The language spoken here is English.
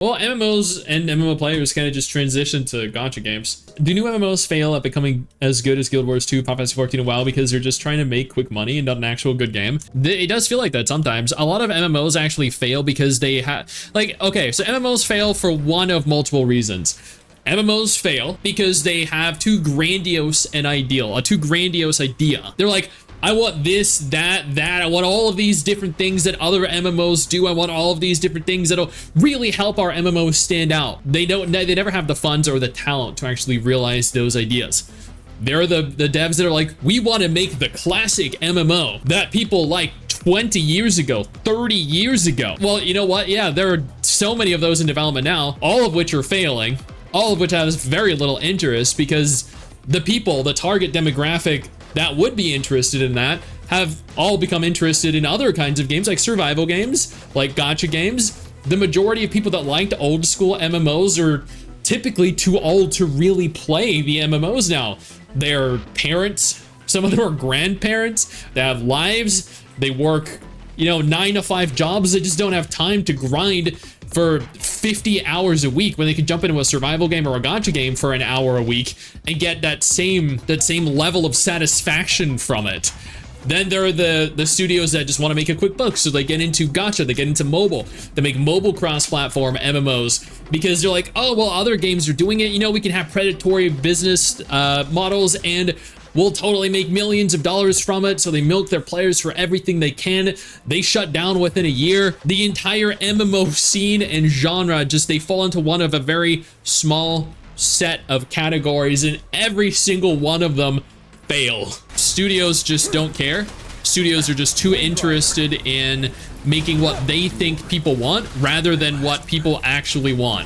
Well, MMOs and MMO players kind of just transition to gacha games. Do new MMOs fail at becoming as good as Guild Wars 2, Final Fantasy 14, and WoW because they're just trying to make quick money and not an actual good game? It does feel like that sometimes. A lot of MMOs actually fail because they have, like, okay, so MMOs fail for one of multiple reasons. MMOs fail because they have too grandiose an ideal, a too grandiose idea. They're like, I want this, that. I want all of these different things that other MMOs do. I want all of these different things that'll really help our MMOs stand out. They never have the funds or the talent to actually realize those ideas. They're the devs that are like, we want to make the classic MMO that people like 20 years ago, 30 years ago. Well, you know what? Yeah, there are so many of those in development now, all of which are failing, all of which has very little interest because the people, the target demographic that would be interested in that have all become interested in other kinds of games like survival games, like gacha games. The majority of people that liked old school MMOs are typically too old to really play the MMOs now. They're parents, some of them are grandparents, they have lives, they work, 9 to 5 jobs, they just don't have time to grind for 50 hours a week when they can jump into a survival game or a gacha game for an hour a week and get that same level of satisfaction from it. Then there are the studios that just want to make a quick buck, so they get into gacha, they get into mobile, they make mobile cross-platform MMOs because they're like, oh, well, other games are doing it, we can have predatory business models and we'll totally make millions of dollars from it. So they milk their players for everything they can. They shut down within a year. The entire MMO scene and genre, they fall into one of a very small set of categories, and every single one of them fail. Studios just don't care. Studios are just too interested in making what they think people want rather than what people actually want.